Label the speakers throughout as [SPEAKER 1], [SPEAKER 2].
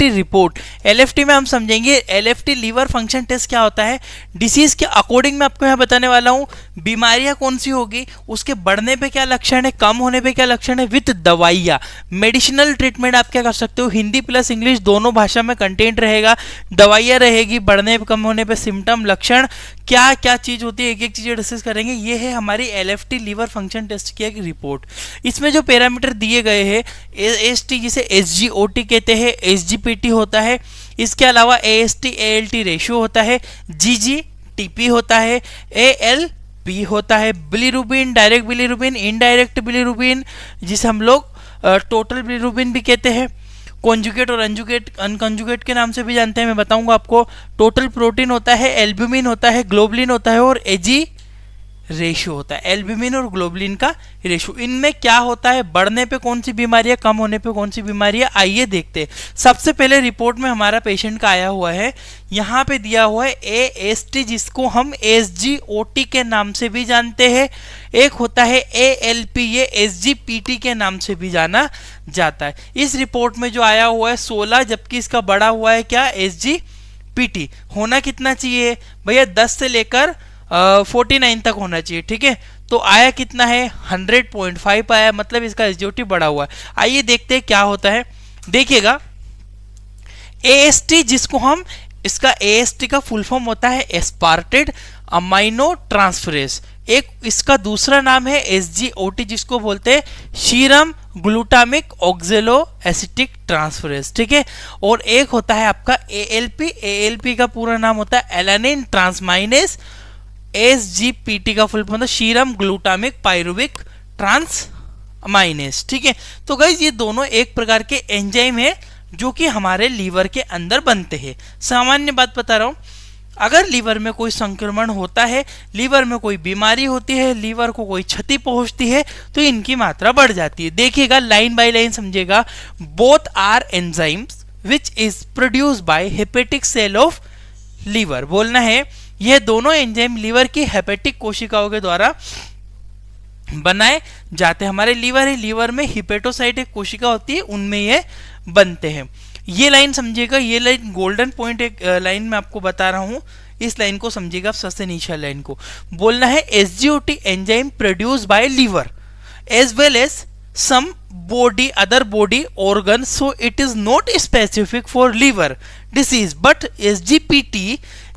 [SPEAKER 1] LFT report. LFT में हम समझेंगे LFT लीवर फंक्शन टेस्ट क्या होता है, डिसीज के अकॉर्डिंग मैं आपको यहाँ बताने वाला हूँ। बीमारियां कौन सी होगी, उसके बढ़ने पे क्या लक्षण है, कम होने पे क्या लक्षण है, विथ दवाइयाँ। मेडिसिनल ट्रीटमेंट आप क्या कर सकते हो, हिंदी प्लस इंग्लिश दोनों भाषा में कंटेंट रहेगा, दवाइयाँ रहेगी, बढ़ने पे कम होने पे सिम्टम लक्षण क्या क्या चीज होती है, एक एक चीज डिस्कस करेंगे। ये है हमारी LFT लीवर फंक्शन टेस्ट की एक रिपोर्ट। इसमें जो पैरामीटर दिए गए हैं, AST जिसे SGOT कहते हैं, SGPT होता है, इसके अलावा AST ALT रेशियो होता है, GGTP होता है, ALP होता है, bilirubin, direct bilirubin, indirect bilirubin जिसे हम लोग टोटल बिलीरुबिन भी कहते हैं, कॉन्जुगेट और अनकॉन्जुगेट के नाम से भी जानते हैं, मैं बताऊंगा आपको। टोटल प्रोटीन होता है, एल्ब्यूमिन होता है, ग्लोबुलिन होता है और एजी रेशियो होता है, एल्ब्यूमिन और ग्लोबुलिन का रेशियो। इनमें क्या होता है, बढ़ने पे कौन सी बीमारियां, कम होने पे कौन सी बीमारियां, आइए देखते हैं। सबसे पहले रिपोर्ट में हमारा पेशेंट का आया हुआ है, यहाँ पे दिया हुआ है AST जिसको हम SGOT के नाम से भी जानते हैं, एक होता है ALP, ये SGPT के नाम से भी जाना जाता है। इस रिपोर्ट में जो आया हुआ है 16, जबकि इसका बड़ा हुआ है क्या, SGPT। होना कितना चाहिए भैया, 10 से लेकर 49 तक होना चाहिए, ठीक है। तो आया कितना है, 100.5 आया, मतलब इसका SGOT बड़ा हुआ है। आइए देखते हैं क्या होता है, देखिएगा। AST जिसको हम, इसका AST का फुल फॉर्म होता है एस्पार्टेट अमाइनो ट्रांसफरेज, एक इसका दूसरा नाम है SGOT जिसको बोलते हैं सीरम ग्लूटामिक ऑक्जेलो एसिटिक ट्रांसफरेज, ठीक है। और एक होता है आपका ALP, ALP का पूरा नाम होता है एलानिन ट्रांसमाइनेस, SGPT का फुल फॉर्म होता है सीरम ग्लूटामिक पायरुविक ट्रांसमाइनेस, ठीक है। तो गाइस ये दोनों एक प्रकार के एंजाइम है जो कि हमारे लीवर के अंदर बनते हैं। सामान्य बात बता रहा हूं, अगर लीवर में कोई संक्रमण होता है, लीवर में कोई बीमारी होती है, लीवर को कोई क्षति पहुंचती है, तो इनकी मात्रा बढ़ जाती है। देखिएगा, लाइन बाय लाइन समझिएगा। Both are enzymes which is produce by hepatic cell of liver, बोलना है यह दोनों एंजाइम लीवर की हेपेटिक कोशिकाओं के द्वारा बनाए जाते हैं। हमारे लीवर है, लीवर में हिपेटोसाइट एक कोशिका होती है, उनमें ये बनते हैं। ये लाइन समझिएगा, ये लाइन गोल्डन पॉइंट एक लाइन में आपको बता रहा हूं, इस लाइन को समझिएगा, सबसे नीचे लाइन को बोलना है SGOT enzyme produce by liver as well as some body other body organ, so it is not specific for liver disease, but SGPT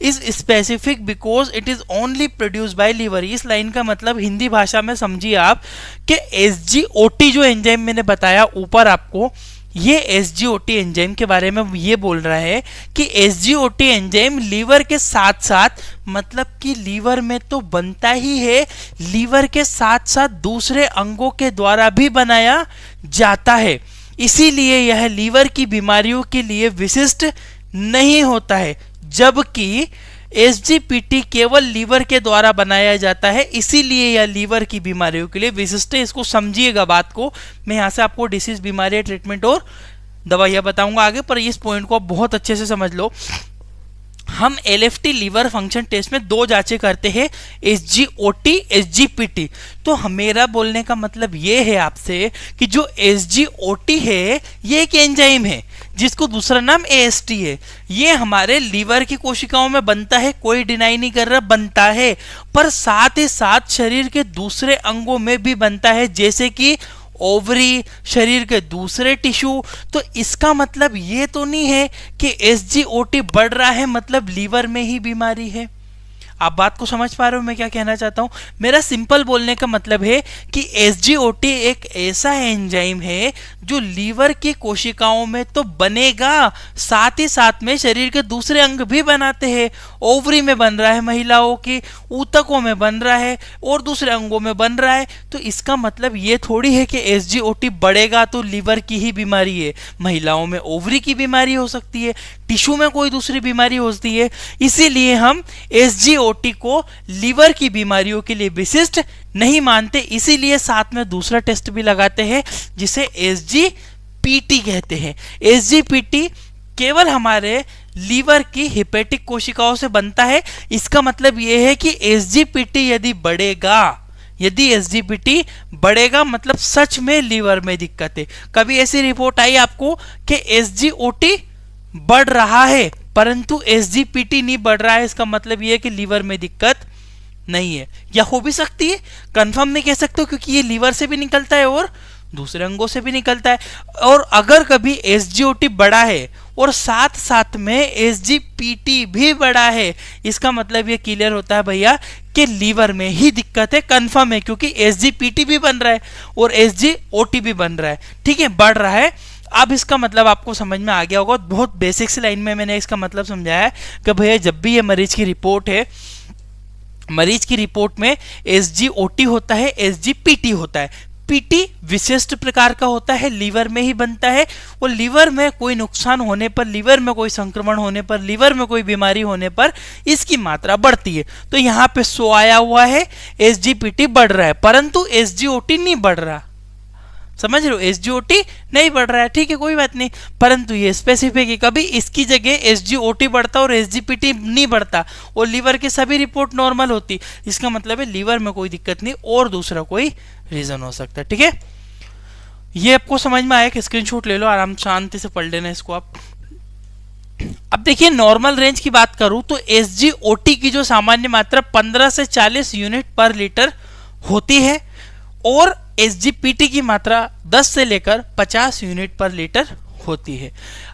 [SPEAKER 1] is specific because it is only produced by liver। इस line का मतलब हिंदी भाषा में समझिए आप कि SGOT जो enzyme मैंने बताया ऊपर आपको, ये SGOT एंजाइम के बारे में ये बोल रहा है कि SGOT एंजाइम लीवर के साथ साथ, मतलब कि लीवर में तो बनता ही है, लीवर के साथ साथ दूसरे अंगों के द्वारा भी बनाया जाता है। इसीलिए यह लीवर की बीमारियों के लिए विशिष्ट नहीं होता है, जबकि SGPT केवल लीवर के द्वारा बनाया जाता है, इसीलिए यह लीवर की बीमारियों के लिए विशिष्ट है। इसको समझिएगा बात को, मैं यहाँ से आपको डिसीज, बीमारी, ट्रीटमेंट और दवाइयाँ बताऊंगा आगे, पर इस पॉइंट को आप बहुत अच्छे से समझ लो। हम LFT लीवर फंक्शन टेस्ट में दो जांचें करते हैं, SGOT, SGPT। तो मेरा बोलने का मतलब ये है आपसे कि जो SGOT है ये एक एंजाइम है जिसको दूसरा नाम AST है। ये हमारे लीवर की कोशिकाओं में बनता है, कोई डिनाई नहीं कर रहा, बनता है, पर साथ ही साथ शरीर के दूसरे अंगों में भी बनता है, जैसे कि ओवरी, शरीर के दूसरे टिश्यू। तो इसका मतलब ये तो नहीं है कि SGOT बढ़ रहा है मतलब लीवर में ही बीमारी है। आप बात को समझ पा रहे हो मैं क्या कहना चाहता हूं? मेरा सिंपल बोलने का मतलब है कि SGOT एक ऐसा एंजाइम है जो लीवर की कोशिकाओं में तो बनेगा, साथ ही साथ में शरीर के दूसरे अंग भी बनाते हैं। ओवरी में बन रहा है महिलाओं की, ऊतकों में बन रहा है और दूसरे अंगों में बन रहा है। तो इसका मतलब ये थोड़ी है कि SGOT बढ़ेगा तो लीवर की ही बीमारी है। महिलाओं में ओवरी की बीमारी हो सकती है, टिश्यू में कोई दूसरी बीमारी होती है। इसीलिए हम SGOT को लीवर की बीमारियों के लिए विशिष्ट नहीं मानते, इसीलिए साथ में दूसरा टेस्ट भी लगाते हैं जिसे SGPT कहते हैं। SGPT केवल हमारे लीवर की हेपेटिक कोशिकाओं से बनता है। इसका मतलब यह है कि SGPT यदि बढ़ेगा, यदि SGPT बढ़ेगा मतलब सच में लीवर में दिक्कत है। कभी ऐसी रिपोर्ट आई आपको कि SGOT बढ़ रहा है परंतु एसजीपीटी नहीं बढ़ रहा है, इसका मतलब ये है कि लीवर में दिक्कत नहीं है। या हो भी सकती है, कंफर्म नहीं कह सकते हो, क्योंकि ये लीवर से भी निकलता है और दूसरे अंगों से भी निकलता है। और अगर कभी एसजीओटी बढ़ा है और साथ साथ में एसजीपीटी भी बढ़ा है, इसका मतलब ये क्लियर होता है भैया कि लीवर में ही दिक्कत है, कंफर्म है, क्योंकि एसजीपीटी भी बन रहा है और एसजीओटी भी बन रहा है, ठीक है, बढ़ रहा है। अब इसका मतलब आपको समझ में आ गया होगा, बहुत बेसिक सी लाइन में मैंने इसका मतलब समझाया कि भैया जब भी ये मरीज की रिपोर्ट है, मरीज की रिपोर्ट में एसजीओटी होता है, एसजीपीटी होता है। पीटी विशिष्ट प्रकार का होता है, लीवर में ही बनता है, और लीवर में कोई नुकसान होने पर, लीवर में कोई संक्रमण होने पर, लीवर में कोई बीमारी होने पर इसकी मात्रा बढ़ती है। तो यहाँ पे 100 आया हुआ है, एसजीपीटी बढ़ रहा है परंतु एसजीओटी नहीं बढ़ रहा, समझ रहे हो, एसजीओटी नहीं बढ़ रहा है, ठीक है, कोई बात नहीं, परंतु ये स्पेसिफिक है, कभी इसकी जगह एसजीओटी बढ़ता और एसजीपीटी नहीं बढ़ता और लीवर की सभी रिपोर्ट नॉर्मल होती, इसका मतलब है लीवर में कोई दिक्कत नहीं और दूसरा कोई रीजन हो सकता है, ठीक है। ये आपको समझ में आया कि स्क्रीनशॉट ले लो, आराम शांति से पढ़ लेना इसको आप। अब देखिए नॉर्मल रेंज की बात करूं तो एसजीओटी की जो सामान्य मात्रा 15 से 40 यूनिट पर लीटर होती है और एसजीपीटी की मात्रा 10 से लेकर 50 यूनिट पर लीटर होती है।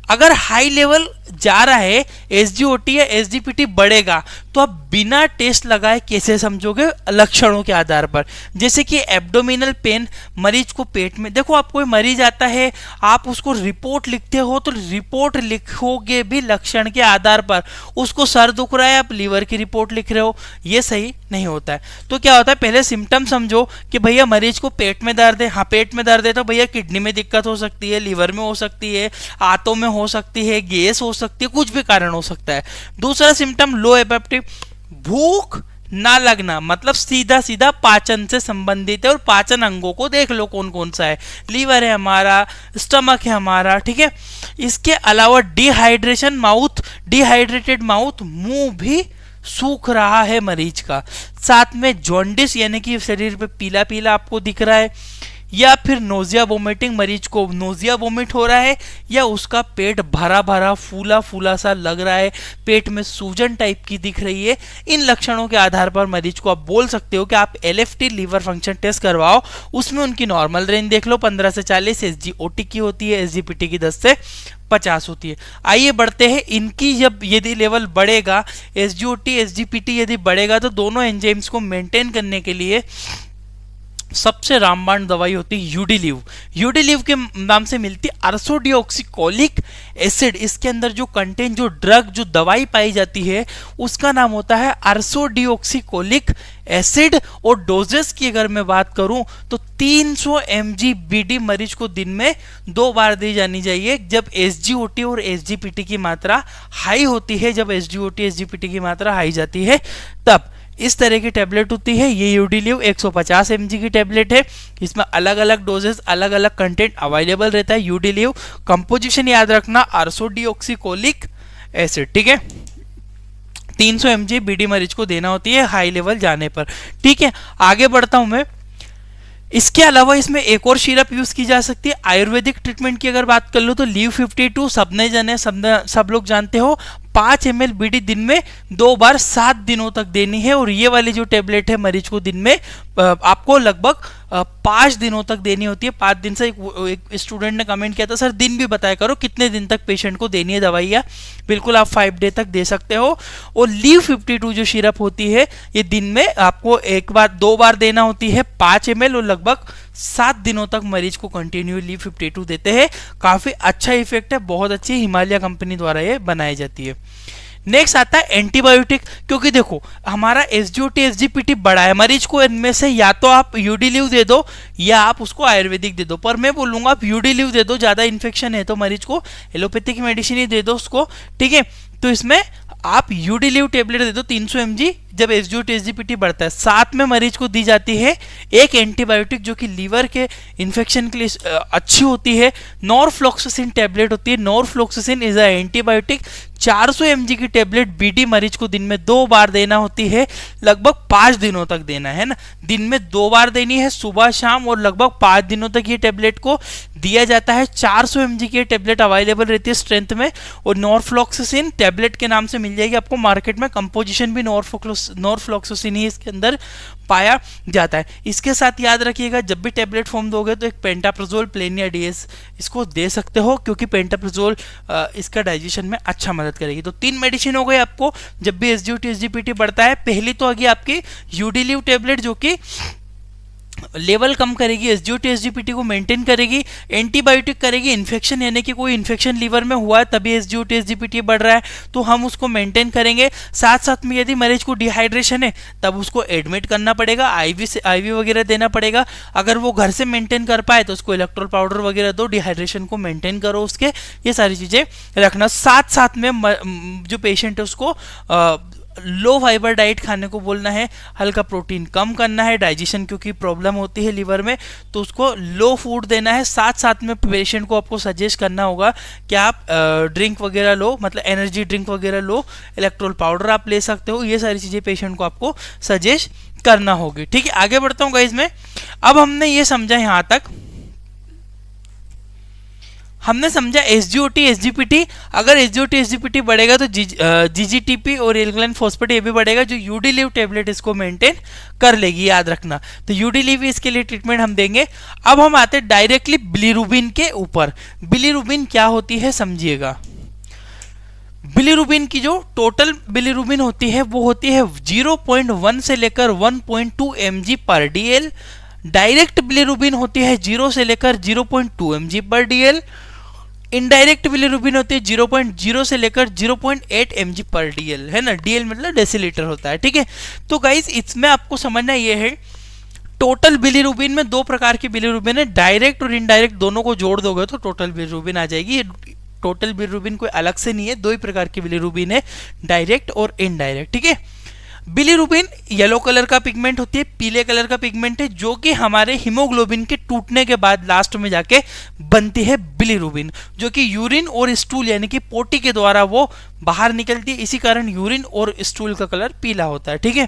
[SPEAKER 1] अगर हाई लेवल जा रहा है एसजीओटी या एसजीपीटी बढ़ेगा तो आप बिना टेस्ट लगाए कैसे समझोगे, लक्षणों के आधार पर, जैसे कि एब्डोमिनल पेन, मरीज को पेट में, देखो आप कोई मरीज आता है आप उसको रिपोर्ट लिखते हो तो रिपोर्ट लिखोगे भी लक्षण के आधार पर, उसको सर दुख रहा है आप लीवर की रिपोर्ट लिख रहे हो, ये सही नहीं होता है। तो क्या होता है, पहले सिम्टम समझो कि भैया मरीज को पेट में दर्द है, हाँ पेट में दर्द है तो भैया किडनी में दिक्कत हो सकती है, लीवर में हो सकती है, आंतों में हो सकती है, गैस हो सकती है, कुछ भी कारण हो सकता है। दूसरा सिम्टम लो एपेटाइट, भूख ना लगना, मतलब सीधा सीधा पाचन से संबंधित है और पाचन अंगों को देख लो कौन कौन सा है, लीवर है हमारा, स्टमक है हमारा, ठीक है। इसके अलावा डिहाइड्रेशन, माउथ डिहाइड्रेटेड माउथ, मुंह भी सूख रहा है मरीज का, साथ में जॉन्डिस यानी कि शरीर पे पीला पीला आपको दिख रहा है, या फिर नोजिया वोमिटिंग, मरीज को नोजिया वोमिट हो रहा है या उसका पेट भरा भरा फूला फूला सा लग रहा है, पेट में सूजन टाइप की दिख रही है। इन लक्षणों के आधार पर मरीज को आप बोल सकते हो कि आप एलएफटी लीवर फंक्शन टेस्ट करवाओ, उसमें उनकी नॉर्मल रेंज देख लो 15 से 40, एसजीओटी की होती है, एसजीपीटी की 10 से 50 होती है। आइए बढ़ते हैं, इनकी जब यदि लेवल बढ़ेगा, एसजीओटी एसजीपीटी यदि बढ़ेगा तो दोनों एंजाइम्स को मेंटेन करने के लिए सबसे रामबाण दवाई होती है यूडिलिव। यूडिलिव के नाम से मिलती है अर्सोडिऑक्सीकोलिक एसिड, इसके अंदर जो कंटेंट, जो ड्रग, जो दवाई पाई जाती है उसका नाम होता है अर्सोडिऑक्सीकोलिक एसिड। और डोजेस की अगर मैं बात करूं तो 300 mg बीडी मरीज को दिन में 2 बार दी जानी चाहिए जब एसजीओटी और एसजीपीटी की मात्रा हाई होती है। जब एसजीओटी एसजीपीटी की मात्रा हाई जाती है तब इस तरह की टैबलेट होती है। ये यूडिलिव 150 mg की टैबलेट है, इसमें अलग अलग डोजेस, अलग अलग कंटेंट अवेलेबल रहता है। यूडिलिव कंपोजिशन याद रखना, अर्सोडिऑक्सीकोलिक एसिड, ठीक है, 300 mg बीडी मरीज को देना होती है हाई लेवल जाने पर, ठीक है। आगे बढ़ता हूं मैं। इसके अलावा इसमें एक और सिरप यूज की जा सकती है। आयुर्वेदिक ट्रीटमेंट की अगर बात कर लो तो लीव 52 सबने जाने, सब लोग जानते हो, 5 ml बीडी दिन में 2 बार 7 दिनों तक देनी है। और ये वाली जो टेबलेट है मरीज को दिन में आपको लगभग 5 दिनों तक देनी होती है। 5 दिन से एक स्टूडेंट ने कमेंट किया था सर दिन भी बताया करो कितने दिन तक पेशेंट को देनी है दवाइयाँ। बिल्कुल आप 5 डे तक दे सकते हो। और लीव 52 जो सिरप होती है ये दिन में आपको 2 बार देना होती है 5 ml और लगभग 7 दिनों तक मरीज को कंटिन्यू लीव 52 देते हैं। काफी अच्छा इफेक्ट है, बहुत अच्छी हिमालय कंपनी द्वारा ये बनाई जाती है। नेक्स्ट आता है एंटीबायोटिक, क्योंकि देखो हमारा एसजीओटी एसजीपीटी बड़ा है, मरीज को इनमें से या तो आप यूडिलिव दे दो या आप उसको आयुर्वेदिक दे दो, पर मैं बोलूंगा आप यूडिलिव दे दो, ज्यादा इन्फेक्शन है तो मरीज को एलोपैथिक मेडिसिन ही दे दो उसको, ठीक है। तो इसमें आप यूडिलिव टेबलेट दे दो 300 mg जब SGOT-SGPT बढ़ता है, साथ में मरीज को दी जाती है एक एंटीबायोटिक जो कि लीवर के इन्फेक्शन के लिए अच्छी होती है, नॉरफ्लॉक्सासिन टैबलेट होती है। Norfloxacin is a antibiotic. 400 mg की टैबलेट BD मरीज को दिन में 2 बार देना होती है, लगभग 5 दिनों तक देना है ना। दिन में 2 बार देनी है, सुबह शाम, और लगभग 5 दिनों तक ये टैबलेट को दिया जाता है। 400 mg की टैबलेट अवेलेबल रहती है स्ट्रेंथ में, और नॉरफ्लॉक्सासिन टैबलेट के नाम से मिल जाएगी आपको मार्केट में। कंपोजिशन भी नॉरफ्लॉक्सासिन ही इसके अंदर पाया जाता है। इसके साथ याद रखिएगा, जब भी टैबलेट फॉर्म दोगे तो एक पेंटाप्राजोल प्लेन या DS इसको दे सकते हो, क्योंकि पेंटाप्राजोल इसका डाइजेशन में अच्छा मदद करेगी। तो 3 मेडिसिन हो गए आपको जब भी SGOT-SGPT बढ़ता है। पहली तो आगे आपकी यूडिलीव टैबलेट जो कि लेवल कम करेगी, SGOT-SGPT को मेंटेन करेगी, एंटीबायोटिक करेगी। इन्फेक्शन यानी कि कोई इन्फेक्शन लीवर में हुआ है तभी SGOT-SGPT बढ़ रहा है, तो हम उसको मेंटेन करेंगे। साथ साथ में यदि मरीज को डिहाइड्रेशन है तब उसको एडमिट करना पड़ेगा, IV वगैरह देना पड़ेगा। अगर वो घर से मेंटेन कर पाए तो उसको इलेक्ट्रोल पाउडर वगैरह दो, डिहाइड्रेशन को मेंटेन करो उसके, ये सारी चीज़ें रखना। साथ साथ में जो पेशेंट है उसको लो फाइबर डाइट खाने को बोलना है, हल्का प्रोटीन कम करना है, डाइजेशन क्योंकि प्रॉब्लम होती है लीवर में तो उसको लो फूड देना है। साथ साथ में पेशेंट को आपको सजेस्ट करना होगा कि आप ड्रिंक वगैरह लो, मतलब एनर्जी ड्रिंक वगैरह लो, इलेक्ट्रोल पाउडर आप ले सकते हो। ये सारी चीज़ें पेशेंट को आपको सजेस्ट करना होगी। ठीक है, आगे बढ़ता हूँ गाइस मैं। अब हमने ये समझा, यहाँ तक हमने समझा SGOT-SGPT। अगर SGOT-SGPT बढ़ेगा तो GGTP और एल्कलाइन फॉस्फेट ये भी बढ़ेगा, जो यूडिलीव टैबलेट इसको मेंटेन कर लेगी, याद रखना। तो यूडिलीव इसके लिए ट्रीटमेंट हम देंगे। अब हम आते हैं डायरेक्टली बिलीरुबिन के ऊपर। बिलीरुबिन क्या होती है समझिएगा। बिलीरुबिन की जो टोटल बिलीरुबिन होती है वो होती है 0.1 से लेकर 1.2 mg पर DL। डायरेक्ट बिलीरुबिन होती है 0 से लेकर 0.2 mg पर DL। इनडायरेक्ट बिलीरुबिन होती है 0.0 से लेकर 0.8 mg पर DL, है ना। DL मतलब डेसीलीटर होता है, ठीक है। तो गाइस इसमें आपको समझना ये है, टोटल बिलीरुबिन में 2 प्रकार की बिलीरुबिन है, डायरेक्ट और इनडायरेक्ट, दोनों को जोड़ दोगे तो टोटल बिलीरुबिन आ जाएगी। टोटल बिलीरुबिन कोई अलग से नहीं है, 2 ही प्रकार की बिलीरुबिन है, डायरेक्ट और इनडायरेक्ट, ठीक है। बिलीरुबिन येलो कलर का पिगमेंट होती है, पीले कलर का पिगमेंट है, जो कि हमारे हीमोग्लोबिन के टूटने के बाद लास्ट में जाके बनती है बिलीरुबिन, जो कि यूरिन और स्टूल यानी कि पोटी के द्वारा वो बाहर निकलती है। इसी कारण यूरिन और स्टूल का कलर पीला होता है, ठीक है।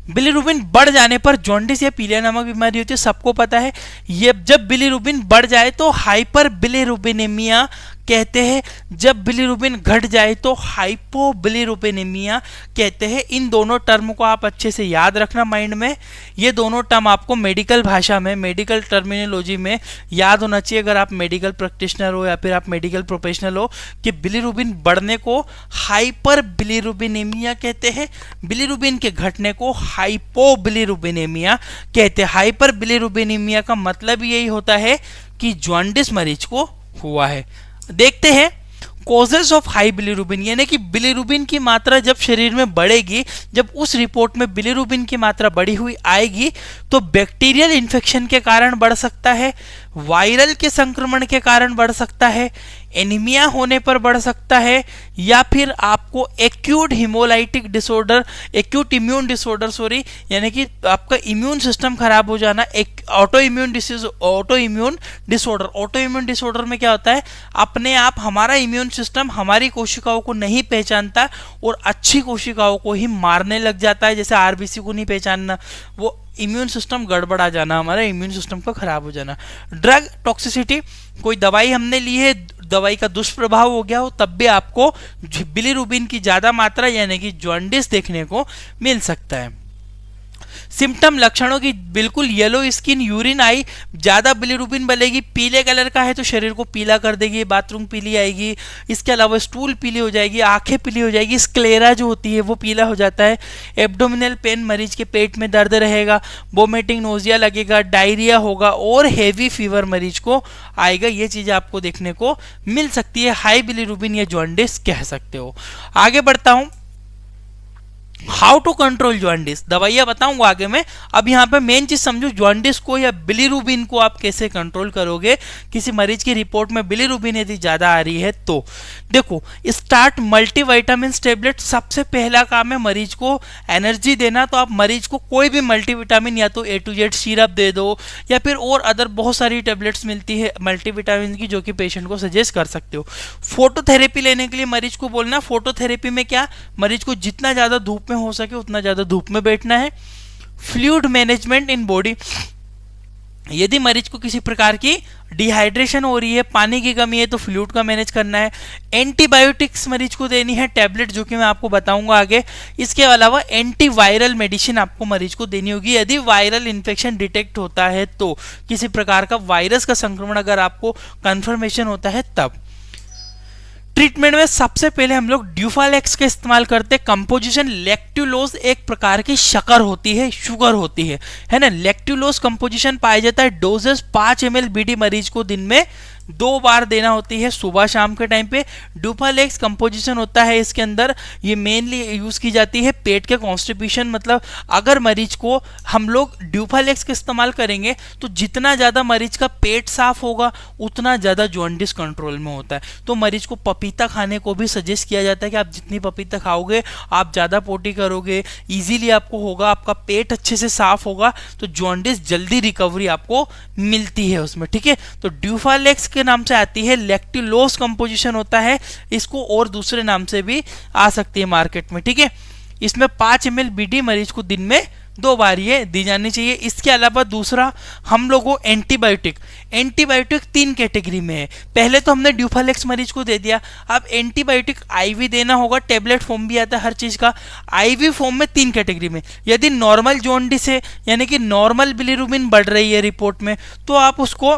[SPEAKER 1] बिलीरुबिन बढ़ जाने पर जॉन्डिस या पीलिया नामक बीमारी होती है, सबको पता है। ये जब बिलीरुबिन बढ़ जाए तो हाइपर बिलीरुबिनेमिया कहते हैं, जब बिलीरुबिन घट जाए तो हाइपोबिलीरुबिनेमिया कहते हैं। इन दोनों टर्म को आप अच्छे से याद रखना माइंड में। ये दोनों टर्म आपको मेडिकल भाषा में, मेडिकल टर्मिनोलॉजी में याद होना चाहिए अगर आप मेडिकल प्रैक्टिशनर हो या फिर आप मेडिकल प्रोफेशनल हो, कि बिलीरुबिन बढ़ने को हाइपर बिलीरुबिनेमिया कहते हैं, बिलीरुबिन के घटने को हाइपोबिलीरुबिनेमिया कहते हैं। हाइपर बिलीरुबिनेमिया का मतलब यही होता है कि जॉन्डिस मरीज को हुआ है। देखते हैं कॉजेज ऑफ हाई बिलीरुबिन, यानी कि बिलीरुबिन की मात्रा जब शरीर में बढ़ेगी, जब उस रिपोर्ट में बिलीरुबिन की मात्रा बढ़ी हुई आएगी तो बैक्टीरियल इन्फेक्शन के कारण बढ़ सकता है, वायरल के संक्रमण के कारण बढ़ सकता है, एनीमिया होने पर बढ़ सकता है, या फिर आपको acute haemolytic disorder, acute immune disorder sorry, यानी कि आपका इम्यून सिस्टम खराब हो जाना, एक auto immune disease, auto immune disorder. Auto immune disorder में क्या होता है, अपने आप हमारा इम्यून सिस्टम हमारी कोशिकाओं को नहीं पहचानता और अच्छी कोशिकाओं को ही मारने लग जाता है। जैसे RBC को नहीं पहचानना, वो इम्यून सिस्टम गड़बड़ा जाना, हमारा इम्यून सिस्टम का खराब हो जाना। ड्रग टॉक्सिसिटी, कोई दवाई हमने ली है, दवाई का दुष्प्रभाव हो गया हो, तब भी आपको बिलीरुबिन की ज्यादा मात्रा यानी कि जॉन्डिस देखने को मिल सकता है। सिम्टम लक्षणों की बिल्कुल येलो स्किन, यूरिन आई, ज्यादा बिलीरुबिन बनेगी, पीले कलर का है तो शरीर को पीला कर देगी, बाथरूम पीली आएगी, इसके अलावा स्टूल पीली हो जाएगी, आंखें पीली हो जाएगी, स्क्लेरा जो होती है वो पीला हो जाता है, एब्डोमिनल पेन, मरीज के पेट में दर्द रहेगा, वोमिटिंग, नोजिया लगेगा, डायरिया होगा और हेवी फीवर मरीज को आएगा। ये चीजें आपको देखने को मिल सकती है, हाई बिलीरुबिन या जॉन्डिस कह सकते हो। आगे बढ़ता हूं, हाउ टू कंट्रोल जॉन्डिस, दवाइयां बताऊंगा आगे में। अब यहाँ पे मेन चीज समझो, जॉन्डिस को या बिलीरुबिन को आप कैसे कंट्रोल करोगे। किसी मरीज की रिपोर्ट में बिलीरुबिन यदि ज्यादा आ रही है तो देखो, स्टार्ट मल्टीविटामिन टेबलेट। सबसे पहला काम है मरीज को एनर्जी देना, तो आप मरीज को कोई भी मल्टीविटामिन या तो A to Z सिरप दे दो, या फिर और अदर बहुत सारी टेबलेट्स मिलती है मल्टीविटामिन की, जो कि पेशेंट को सजेस्ट कर सकते हो। फोटोथेरेपी लेने के लिए मरीज को बोलना। फोटोथेरेपी में क्या, मरीज को जितना ज्यादा धूप में हो सके उतना ज्यादा धूप में बैठना है। फ्लूइड मैनेजमेंट इन बॉडी, यदि मरीज को किसी प्रकार की डिहाइड्रेशन हो रही है, पानी की कमी है, तो फ्लूइड का मैनेज करना है। एंटीबायोटिक्स मरीज को देनी है, टैबलेट, जो कि मैं आपको बताऊंगा आगे। इसके अलावा एंटीवायरल मेडिसिन आपको मरीज को देनी होगी यदि वायरल इन्फेक्शन डिटेक्ट होता है तो, किसी प्रकार का वायरस का संक्रमण अगर आपको कंफर्मेशन होता है तब। ट्रीटमेंट में सबसे पहले हम लोग ड्यूफालेक्स का इस्तेमाल करते हैं। कंपोजिशन लैक्टुलोज एक प्रकार की शक्कर होती है, शुगर होती है ना। लैक्टुलोज कंपोजिशन पाया जाता है। डोजेस 5 ml BD मरीज को दिन में 2 बार देना होती है, सुबह शाम के टाइम पे। ड्यूफालेक्स कंपोजिशन होता है इसके अंदर, ये मेनली यूज की जाती है पेट के कॉन्स्टिपेशन, मतलब अगर मरीज को हम लोग ड्यूफालेक्स का इस्तेमाल करेंगे तो जितना ज्यादा मरीज का पेट साफ होगा उतना ज्यादा जॉन्डिस कंट्रोल में होता है। तो मरीज को पपीता खाने को भी सजेस्ट किया जाता है कि आप जितनी पपीता खाओगे आप ज्यादा पोटी करोगे, इजीली आपको होगा, आपका पेट अच्छे से साफ होगा, तो जॉन्डिस जल्दी रिकवरी आपको मिलती है उसमें, ठीक है। तो ड्यूफालेक्स के नाम से आती है, लैक्टुलोज कंपोजिशन होता है इसको, और दूसरे नाम से भी आ सकती है मार्केट में, ठीक है। इसमें 5 ml BD मरीज को दिन में 2 बार ये दी जानी चाहिए। इसके अलावा दूसरा हम लोगों एंटीबायोटिक 3 कैटेगरी में है। पहले तो हमने ड्यूफालेक्स मरीज को दे दिया, अब एंटीबायोटिक IV देना होगा, टेबलेट फॉर्म भी आता है हर चीज का। IV फॉर्म में 3 कैटेगरी में, यदि नॉर्मल जॉन्डिस है यानी कि नॉर्मल बिलीरुबिन बढ़ रही है रिपोर्ट में, तो आप उसको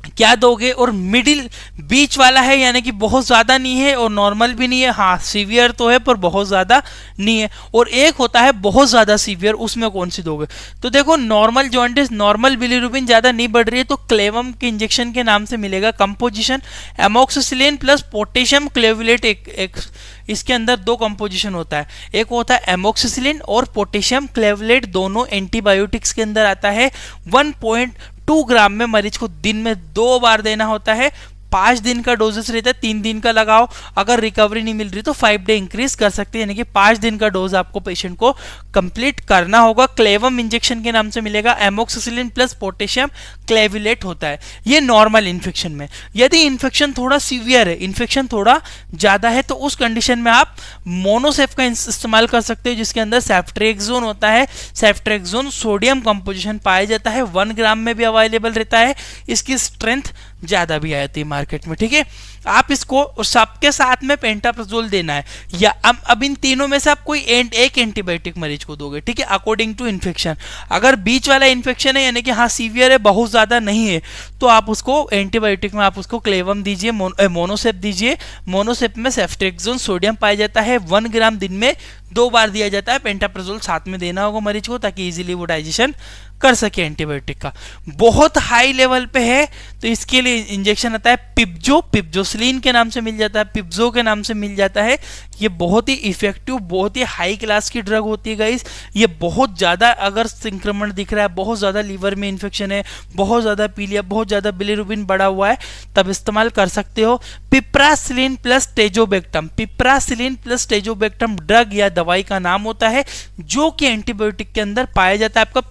[SPEAKER 1] क्या दोगे, और मिडिल बीच वाला है यानी कि बहुत ज्यादा नहीं है और नॉर्मल भी नहीं है, हाँ सीवियर तो है पर बहुत ज्यादा नहीं है, और एक होता है बहुत ज्यादा सीवियर, उसमें कौन सी दोगे। तो देखो, नॉर्मल जॉन्डिस, नॉर्मल बिलीरुबिन ज्यादा नहीं बढ़ रही है तो क्लेवम के इंजेक्शन के नाम से मिलेगा। कंपोजिशन एमोक्सिसिलिन प्लस पोटेशियम क्लेवुलेट, एक इसके अंदर 2 कंपोजिशन होता है, एक होता है एमोक्सिसिलिन और पोटेशियम क्लेवुलेट, दोनों एंटीबायोटिक्स के अंदर आता है। 1.2 ग्राम में मरीज को दिन में 2 बार देना होता है। 5 दिन का डोजेस रहता है, 3 दिन का लगाओ, अगर रिकवरी नहीं मिल रही तो 5 डे इंक्रीज कर सकते हैं, यानी कि 5 दिन का डोज आपको पेशेंट को कंप्लीट करना होगा। क्लेवम इंजेक्शन के नाम से मिलेगा। एमोक्सिसिलिन प्लस पोटेशियम क्लेवुलेट होता है, ये नॉर्मल इन्फेक्शन में। यदि इन्फेक्शन थोड़ा सीवियर है, इन्फेक्शन थोड़ा ज्यादा है, तो उस कंडीशन में आप मोनोसेफ का इस्तेमाल कर सकते हो, जिसके अंदर सेफ्ट्रेक्सोन होता है। सेफ्ट्रेक्सोन सोडियम कंपोजिशन पाया जाता है, 1 ग्राम में भी अवेलेबल रहता है, इसकी स्ट्रेंथ ज्यादा भी आती है मार्केट में, ठीक है। आप इसको सबके साथ में पेंटाप्राजोल देना है, या अब इन तीनों में से आप कोई एक एंटीबायोटिक मरीज को दोगे, ठीक है, अकॉर्डिंग टू इन्फेक्शन। अगर बीच वाला इन्फेक्शन है यानी कि हाँ सीवियर है, बहुत ज्यादा नहीं है, तो आप उसको एंटीबायोटिक में आप उसको क्लेवम दीजिए, मोनोसेप दीजिए। मोनोसेप में सेफ्ट्रेक्सोन सोडियम पाया जाता है, 1 ग्राम दिन में 2 बार दिया जाता है। पेंटाप्राजोल साथ में देना होगा मरीज को ताकि इजीली वो डाइजेशन कर सके एंटीबायोटिक का। बहुत हाई लेवल पे है तो इसके लिए इंजेक्शन आता है पिब्जोसिलिन के नाम से मिल जाता है, पिब्जो के नाम से मिल जाता है। ये बहुत ही इफेक्टिव, बहुत ही हाई क्लास की ड्रग होती है गाइस। ये बहुत ज़्यादा अगर संक्रमण दिख रहा है, बहुत ज़्यादा लीवर में इन्फेक्शन है, बहुत ज़्यादा पीलिया, बहुत ज़्यादा बिलीरुबिन बढ़ा हुआ है, तब इस्तेमाल कर सकते हो। Piperacillin plus tazobactam, piperacillin plus tazobactam drug या दवाई का नाम होता है, जो कि एंटीबायोटिक के अंदर पाया जाता है। आपका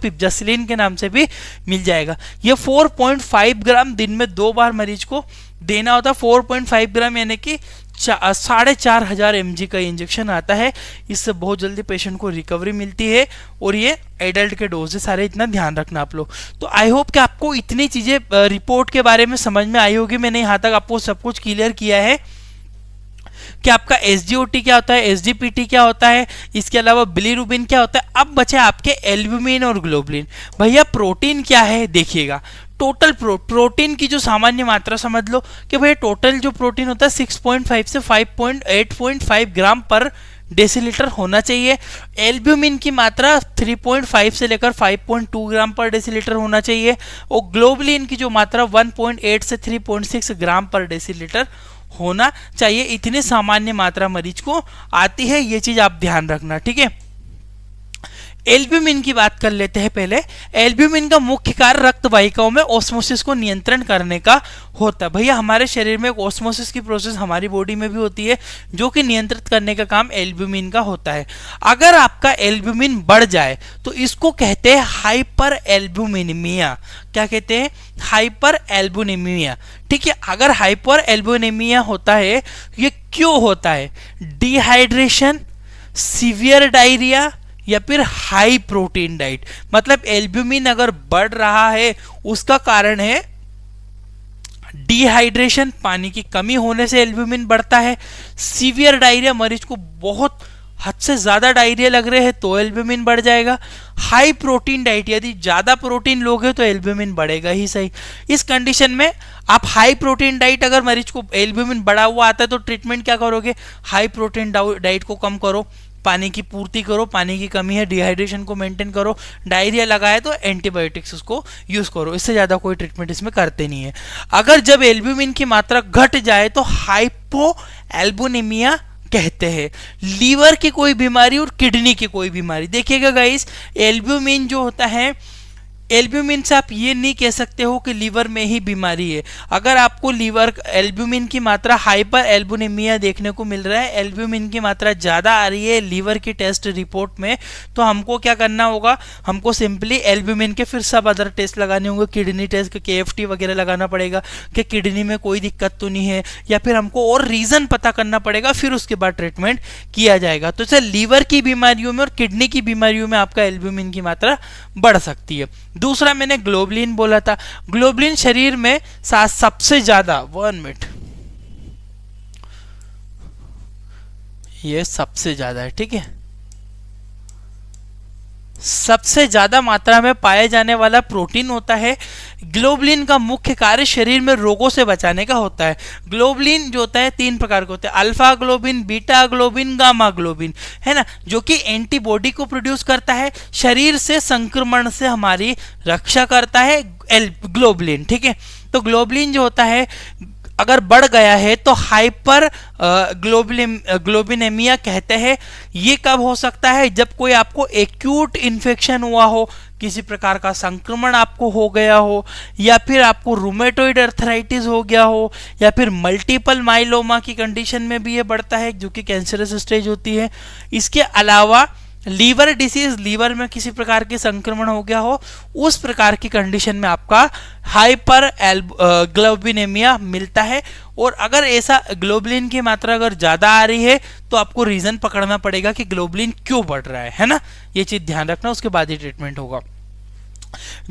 [SPEAKER 1] पिब्जासिलिन के नाम से भी मिल जाएगा। ये 4.5 ग्राम दिन में 2 बार मरीज को देना होता है। 4.5 ग्राम यानी कि 4,500 mg का इंजेक्शन आता है। इससे बहुत जल्दी पेशेंट को रिकवरी मिलती है, और ये एडल्ट के डोज है सारे, इतना ध्यान रखना आप लोग। तो आई होप कि आपको इतनी चीजें रिपोर्ट के बारे में समझ में आई होगी। मैंने यहाँ तक आपको सब कुछ क्लियर किया है कि आपका SGOT क्या होता है, SGPT क्या होता है, इसके अलावा बिलीरुबिन क्या होता है। अब बचे आपके एल्ब्यूमिन और ग्लोबुलिन। भैया प्रोटीन क्या है देखिएगा। टोटल प्रोटीन की जो सामान्य मात्रा समझ लो कि भैया टोटल जो प्रोटीन होता है 6.5 से 8.5 ग्राम पर डेसीलीटर होना चाहिए। एल्ब्यूमिन की मात्रा 3.5 से लेकर 5.2 ग्राम पर डेसीलीटर होना चाहिए, और ग्लोबुलिन की जो मात्रा 1.8 से 3.6 ग्राम पर डेसीलीटर होना चाहिए, इतनी सामान्य मात्रा मरीज को आती है, ये चीज आप ध्यान रखना, ठीक है। एल्ब्यूमिन की बात कर लेते हैं पहले। एल्ब्यूमिन का मुख्य कार्य रक्त वाहिकाओं में ऑस्मोसिस को नियंत्रण करने का होता है। भैया हमारे शरीर में ऑस्मोसिस की प्रोसेस हमारी बॉडी में भी होती है, जो कि नियंत्रित करने का काम एल्ब्यूमिन का होता है। अगर आपका एल्ब्यूमिन बढ़ जाए तो इसको कहते हैं हाइपर एल्ब्यूमिनिमिया। क्या कहते हैं? हाइपर एल्ब्यूमिनिमिया, ठीक है। अगर हाइपर एल्ब्यूमिनिमिया होता है, ये क्यों होता है? डिहाइड्रेशन, सीवियर डायरिया या फिर हाई प्रोटीन डाइट। मतलब एल्ब्यूमिन अगर बढ़ रहा है उसका कारण है डिहाइड्रेशन, पानी की कमी होने से एल्ब्यूमिन बढ़ता है। सीवियर डायरिया, मरीज को बहुत हद से ज्यादा डायरिया लग रहे हैं तो एल्ब्यूमिन बढ़ जाएगा। हाई प्रोटीन डाइट, यदि ज्यादा प्रोटीन लोगे तो एल्ब्यूमिन बढ़ेगा ही सही। इस कंडीशन में आप हाई प्रोटीन डाइट, अगर मरीज को एल्ब्यूमिन बढ़ा हुआ आता है तो ट्रीटमेंट क्या करोगे? हाई प्रोटीन डाइट को कम करो, पानी की पूर्ति करो, पानी की कमी है, डिहाइड्रेशन को मेंटेन करो। डायरिया लगाए तो एंटीबायोटिक्स उसको यूज करो, इससे ज्यादा कोई ट्रीटमेंट इसमें करते नहीं है। अगर जब एल्ब्यूमिन की मात्रा घट जाए तो हाइपो एल्ब्यूमिनिया कहते हैं। लीवर की कोई बीमारी और किडनी की कोई बीमारी, देखिएगा गाइस, एल्ब्यूमिन जो होता है, एल्ब्यूमिन से आप ये नहीं कह सकते हो कि लीवर में ही बीमारी है। अगर आपको लीवर एल्ब्यूमिन की मात्रा हाइपर एल्ब्यूमिनिया देखने को मिल रहा है, एल्ब्यूमिन की मात्रा ज़्यादा आ रही है लीवर की टेस्ट रिपोर्ट में, तो हमको क्या करना होगा? हमको सिंपली एल्ब्यूमिन के फिर सब अदर टेस्ट लगाने होंगे, किडनी टेस्ट, KFT वगैरह लगाना पड़ेगा कि किडनी में कोई दिक्कत तो नहीं है, या फिर हमको और रीज़न पता करना पड़ेगा, फिर उसके बाद ट्रीटमेंट किया जाएगा। तो सर लीवर की बीमारियों में और किडनी की बीमारियों में आपका एल्ब्यूमिन की मात्रा बढ़ सकती है। दूसरा मैंने ग्लोबुलिन बोला था। ग्लोबुलिन शरीर में सबसे ज्यादा, 1 मिनट, ये सबसे ज्यादा है, ठीक है, सबसे ज्यादा मात्रा में पाए जाने वाला प्रोटीन होता है। ग्लोबुलिन का मुख्य कार्य शरीर में रोगों से बचाने का होता है। ग्लोबुलिन जो होता है 3 प्रकार के होते हैं, alpha globin, beta globin, gamma globin, है ना, जो कि एंटीबॉडी को प्रोड्यूस करता है, शरीर से संक्रमण से हमारी रक्षा करता है ग्लोबुलिन, ठीक है। तो ग्लोबुलिन जो होता है अगर बढ़ गया है तो हाइपर ग्लोबिनेमिया कहते हैं। ये कब हो सकता है? जब कोई आपको एक्यूट इन्फेक्शन हुआ हो, किसी प्रकार का संक्रमण आपको हो गया हो, या फिर आपको रूमेटॉइड अर्थराइटिस हो गया हो, या फिर मल्टीपल माइलोमा की कंडीशन में भी ये बढ़ता है, जो कि कैंसरस स्टेज होती है। इसके अलावा लीवर डिसीज, लीवर में किसी प्रकार के संक्रमण हो गया हो, उस प्रकार की कंडीशन में आपका हाइपर ग्लोबिनेमिया मिलता है। और अगर ऐसा ग्लोबुलिन की मात्रा अगर ज्यादा आ रही है तो आपको रीजन पकड़ना पड़ेगा कि ग्लोबुलिन क्यों बढ़ रहा है ना, ये चीज ध्यान रखना, उसके बाद ही ट्रीटमेंट होगा।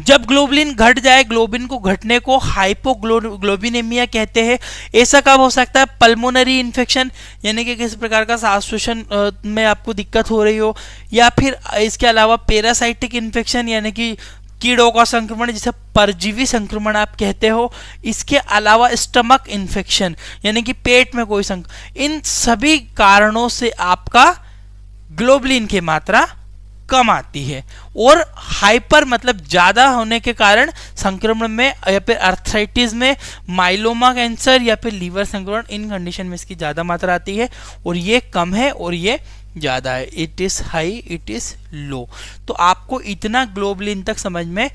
[SPEAKER 1] जब ग्लोबुलिन घट जाए, ग्लोबुलिन को घटने को हाइपोग्लोबिनेमिया कहते हैं। ऐसा कब हो सकता है? पल्मोनरी इन्फेक्शन, यानी कि किसी प्रकार का सांस श्वसन में आपको दिक्कत हो रही हो, या फिर इसके अलावा पैरासाइटिक इन्फेक्शन, यानी कि कीड़ों का संक्रमण, जिसे परजीवी संक्रमण आप कहते हो। इसके अलावा स्टमक इन्फेक्शन, यानी कि पेट में कोई इन सभी कारणों से आपका ग्लोबुलिन की मात्रा कम आती है। और हाइपर मतलब ज्यादा होने के कारण संक्रमण में, या फिर अर्थराइटिस में, माइलोमा कैंसर, या फिर लीवर संक्रमण, इन कंडीशन में इसकी ज्यादा मात्रा आती है। और ये कम है और ये ज्यादा है, it is high, it is low. तो आपको इतना ग्लोबुलिन तक समझ में